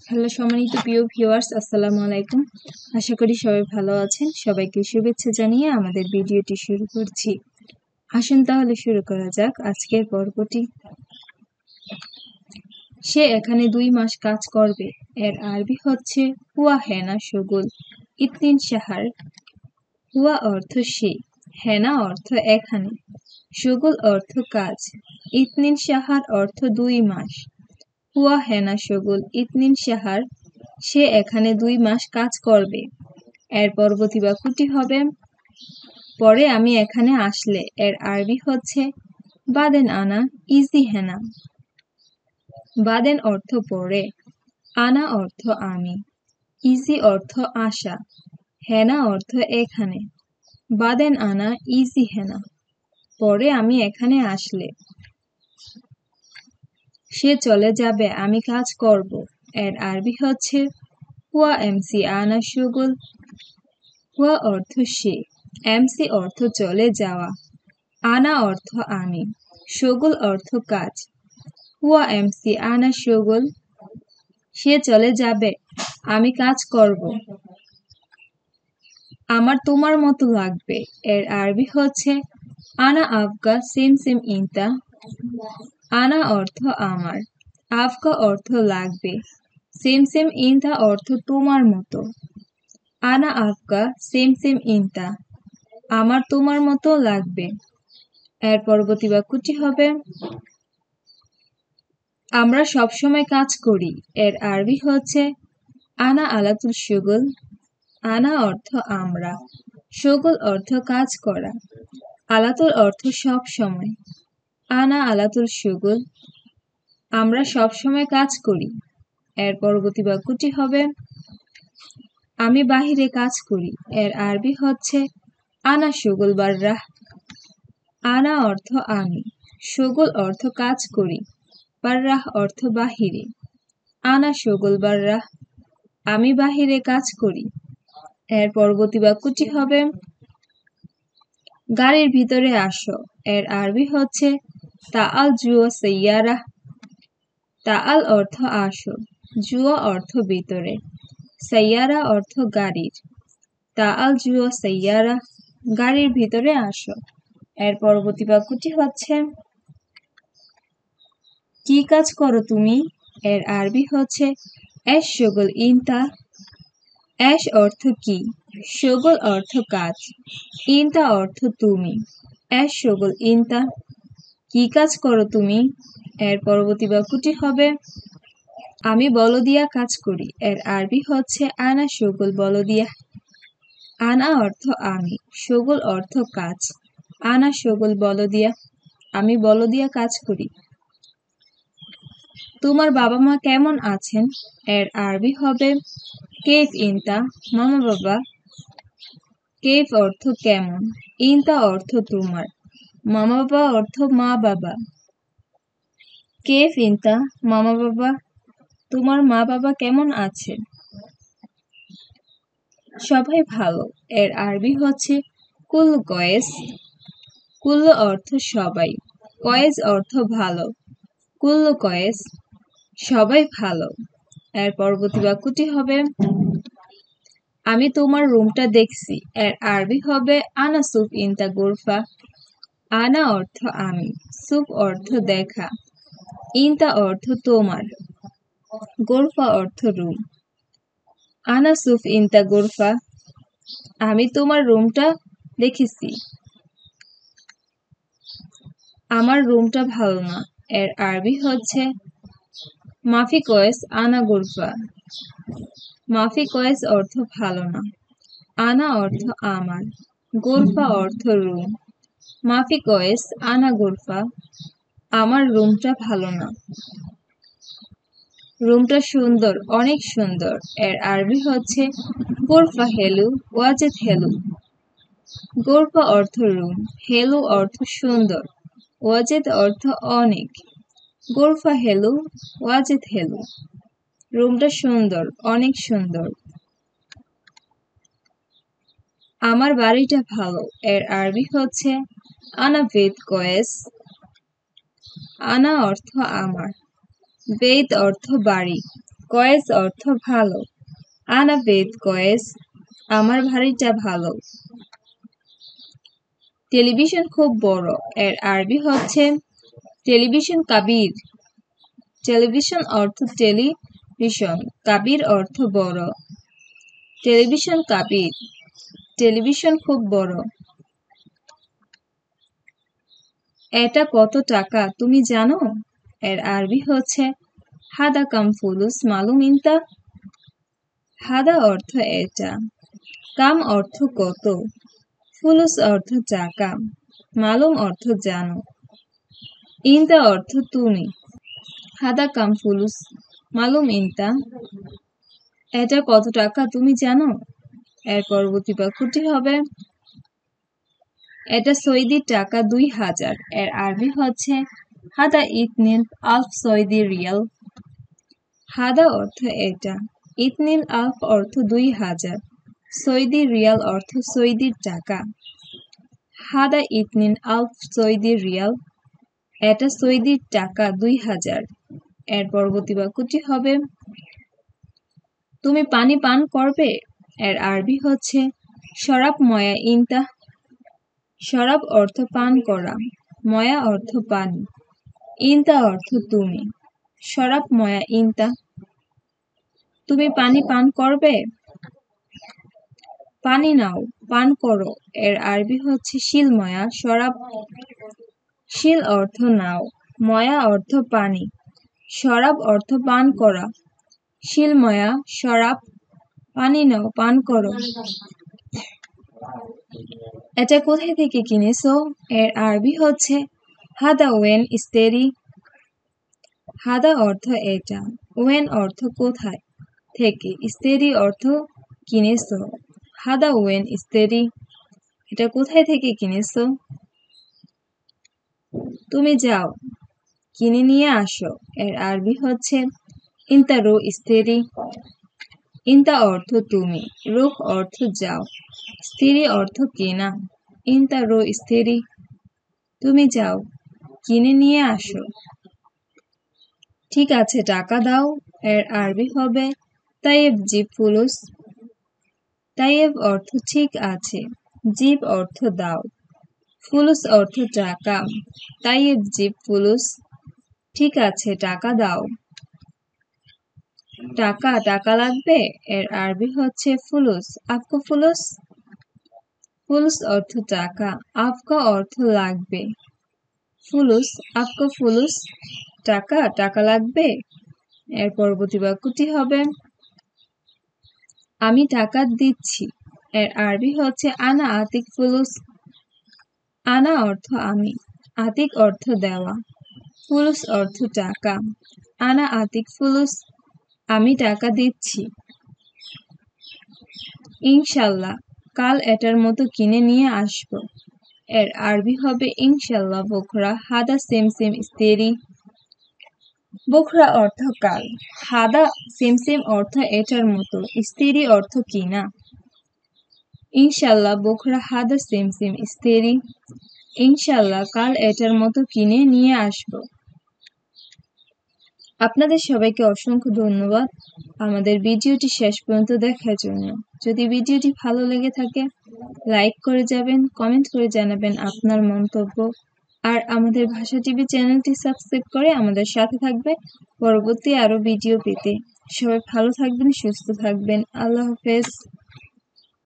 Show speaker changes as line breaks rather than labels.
Hello সম্মানিত প্রিয় viewers, আসসালামু আলাইকুম। আশা করি সবাই ভালো আছেন। সবাইকে শুভেচ্ছা জানিয়ে আমাদের ভিডিওটি শুরু করছি। আসুন তাহলে শুরু করা যাক আজকের পর্বটি। সে এখানে 2 মাস কাজ করবে। এর আরবি হচ্ছে হুয়া হেনা শুগুল ইতনিন শাহর। হুয়া অর্থ সে, হেনা অর্থ এখানে, শুগুল অর্থ কাজ, ইতনিন শাহর অর্থ 2 মাস। হুয়া হেনা শুগুল ইতনিন শাহর, সে এখানে 2 মাস কাজ করবে। এর পরবর্তী বাক্যটি হবে পরে আমি এখানে আসলে। এর আরবি হচ্ছে বাদেন আনা ইজি হেনা। বাদেন অর্থ পরে, আনা অর্থ আমি, ইজি অর্থ আসা, হেনা অর্থ এখানে। বাদেন আনা ইজি হেনা, পরে আমি এখানে আসলে। সে চলে যাবে, আমি কাজ করব। এর আরবি হচ্ছে হুয়া এমসি আনা শুগুল। হুয়া অর্থ সে, এমসি অর্থ চলে যাওয়া, আনা অর্থ আমি, শুগুল অর্থ কাজ। হুয়া এমসি আনা শুগুল, সে চলে যাবে, আমি কাজ করব। আমার তোমার মতো লাগবে। এর আরবি হচ্ছে আনা আবগা সিম সিম ইনতা। আনা অর্থ আমার, আবগা অর্থ লাগবে, সিম সিম ইনতা অর্থ তোমার মতো। আনা আবগা সিম সিম ইনতা, আমার তোমার মতো লাগবে। এর পরবর্তী বাক্যটি হবে আমরা সবসময় কাজ করি। এর আরবি হচ্ছে আনা আলাতুল শুগুল। আনা অর্থ আমরা, শুগুল অর্থ কাজ করা, আলাতুল অর্থ সব সময়। আনা আলাতুল শুগুল, আমরা সবসময় কাজ করি। এর পরবর্তী বাক্যটি হবে আমি বাহিরে কাজ করি। এর আরবি হচ্ছে আনা শুগুল বাররাহ। আনা অর্থ আমি, শুগুল অর্থ কাজ করি, বাররাহ অর্থ বাহিরে। আনা শুগুল বাররাহ, আমি বাহিরে কাজ করি। এর পরবর্তী বাক্যটি হবে গাড়ির ভিতরে আসো। এর আরবি হচ্ছে তাআল জুয়া সাইয়ারাহ। তাআল অর্থ আসো, জুয়া অর্থ ভিতরে, সাইয়ারা অর্থ গাড়ির। তাআল জুয়া সাইয়ারাহ, গাড়ির ভিতরে আসো। এর পরবর্তী বাক্যটি হচ্ছে কি কাজ করো তুমি? এর আরবি হচ্ছে এশ শুগুল ইনতা। এশ অর্থ কি, শুগুল অর্থ কাজ, ইনতা অর্থ তুমি। এশ শুগুল ইনতা, কি কাজ করো তুমি? এর পরবর্তী বাক্যটি হবে আমি বলদিয়া কাজ করি। এর আরবি হচ্ছে আনা শুগুল বলদিয়া। আনা অর্থ আমি, শুগুল অর্থ কাজ, আনা শুগুল বলদিয়া, আমি বলদিয়া কাজ করি। তোমার বাবা মা কেমন আছেন? এর আরবি হবে কেফ ইনতা মামা বাবা। কেফ অর্থ কেমন, ইনতা অর্থ তোমার, মামা বাবা অর্থ মা বাবা। কেফ ইনতা মামা বাবা, তোমার মা বাবা কেমন আছে? সবাই ভালো। এর আরবি হচ্ছে কুল কয়েস। কুল অর্থ সবাই, কয়েস অর্থ ভালো, কুল কয়েস, সবাই ভালো। এর পরবর্তী বাক্যটি হবে আমি তোমার রুমটা দেখছি। এর আরবি হবে আনা সুফ ইনতা গোরফা। আনা অর্থ আমি, সুফ অর্থ দেখা, ইনতা অর্থ তোমার, গোরফা অর্থ রুম। আনা সুফ ইনতা গোরফা, আমি তোমার রুমটা দেখেছি। আমার রুমটা ভালো না। এর আরবি হচ্ছে মাফি কয়েস আনা গোরফা। মাফি কয়েস অর্থ ভালো না, আনা অর্থ আমার, গোরফা অর্থ রুম। মাফি কয়েস আনা গোরফা, আমার রুমটা ভালো না। রুমটা সুন্দর, অনেক সুন্দর। এর আরবি হচ্ছে গোরফা হেলু ওয়াজেদ হেলু। গোরফা অর্থ রুম, হেলু অর্থ সুন্দর, ওয়াজেদ অর্থ অনেক। গোরফা হেলু ওয়াজেদ হেলু, রুমটা সুন্দর, অনেক সুন্দর। আমার বাড়িটা ভালো। এর আরবি হচ্ছে আনা বেত কয়েস। আনা অর্থ আমার, বেত অর্থ বাড়ি, কয়েস অর্থ ভালো। আনা বেদ কয়েস, আমার ভারীটা ভালো। টেলিভিশন খুব বড়, এর আরবি হচ্ছে টেলিভিশন কাবির। টেলিভিশন অর্থ টেলিভিশন, কাবির অর্থ বড়। টেলিভিশন কাবির, টেলিভিশন খুব বড়। এটা কত টাকা তুমি জানো? এর আরবি হচ্ছে হাদা কাম ফুলুস মালুম ইনতা। হাদা অর্থ এটা, কাম অর্থ কত, ফুলুস অর্থ টাকা, মালুম অর্থ জানো, ইনতা অর্থ তুমি। হাদা কাম ফুলুস মালুম ইনতা, এটা কত টাকা তুমি জানো? এর পরবর্তী বাক্যটি হবে এটা সৌদি টাকা 2000। এর আরবি হচ্ছে হাদা ইতনিন আলফ সৌদি রিয়াল। হাদা অর্থ এটা, ইতনিন আলফ অর্থ 2000, সৌদি রিয়াল অর্থ সৌদির টাকা। হাদা ইতনিন আলফ সৌদি রিয়াল, এটা সৌদির টাকা 2000। এর পরবর্তী বাক্যটি হবে তুমি পানি পান করবে? এর আরবি হচ্ছে শরাব ময়া ইনতা। শরাব অর্থ পান করা, ময়া অর্থ পানি, ইনতা অর্থ তুমি। শরাব ময়া ইনতা, তুমি পানি পান করবে? পানি নাও, পান করো। এর আরবি হচ্ছে শিল ময়া শরাব। শিল অর্থ নাও, ময়া অর্থ পানি, শরাব অর্থ পান করা। শিল ময়া শরাব, পানি নাও, পান করো। এটা কোথায় থেকে কিনেছো? এর আরবি হচ্ছে হাদা ওয়েন ইস্তেরি। হাদা অর্থ এটা, ওয়েন অর্থ কোথায়, থেকে, ইস্তেরি অর্থ কিনেছো। হাদা ওয়েন ইস্তেরি, এটা কোথায় থেকে কিনেছো? তুমি যাও, কিনে নিয়ে আসো। এর আরবি হচ্ছে ইনতা রো ইস্তেরি। ইনতা অর্থ তুমি, রুখ অর্থ যাও, স্ত্রী অর্থ কেনা। ইনতা রো ইস্তেরি, তুমি যাও, কিনে নিয়ে আসো। ঠিক আছে, টাকা দাও। এর আরবি হবে তাইয়েব জিব ফুলুস। তাইয়েব অর্থ ঠিক আছে, জিব অর্থ দাও, ফুলুস অর্থ টাকা। তাইয়েব জিব ফুলুস, ঠিক আছে, টাকা দাও। টাকা, টাকা লাগবে? এর আরবি হচ্ছে ফুলুস। আপকো ফুলুস। ফুলুস অর্থ টাকা, আপকা অর্থ লাগবে। ফুলুস, আপকো ফুলুস, টাকা, টাকা লাগবে। এর পরবর্তী বাক্যটি হবে আমি টাকা দিচ্ছি। এর আরবি হচ্ছে আনা আতিক ফুলুস। আনা অর্থ আমি, আতিক অর্থ দেওয়া, ফুলুস অর্থ টাকা। আনা আতিক ফুলুস, আমি টাকা দিচ্ছি। ইনশাল্লাহ, কাল এটার মতো কিনে নিয়ে আসবো। এর আরবি হবে ইনশাল্লাহ বখরা হাদা সেম সেম ইস্তেরি। বখরা অর্থ কাল, হাদা সেম সেম অর্থ এটার মতো, ইস্তেরি অর্থ কিনা। ইনশাল্লাহ বখরা হাদা সেম সেম ইস্তেরি, ইনশাল্লাহ কাল এটার মতো কিনে নিয়ে আসবো। আপনাদের সবাইকে অসংখ্য ধন্যবাদ আমাদের ভিডিওটি শেষ পর্যন্ত দেখার জন্য। যদি ভিডিওটি ভালো লেগে থাকে লাইক করে যাবেন, কমেন্ট করে জানাবেন আপনার মন্তব্য। আর আমাদের ভাষা টিভি চ্যানেলটি সাবস্ক্রাইব করে আমাদের সাথে থাকবে পরবর্তী আরো ভিডিও পেতে। সবাই ভালো থাকবেন, সুস্থ থাকবেন। আল্লাহ হাফেজ।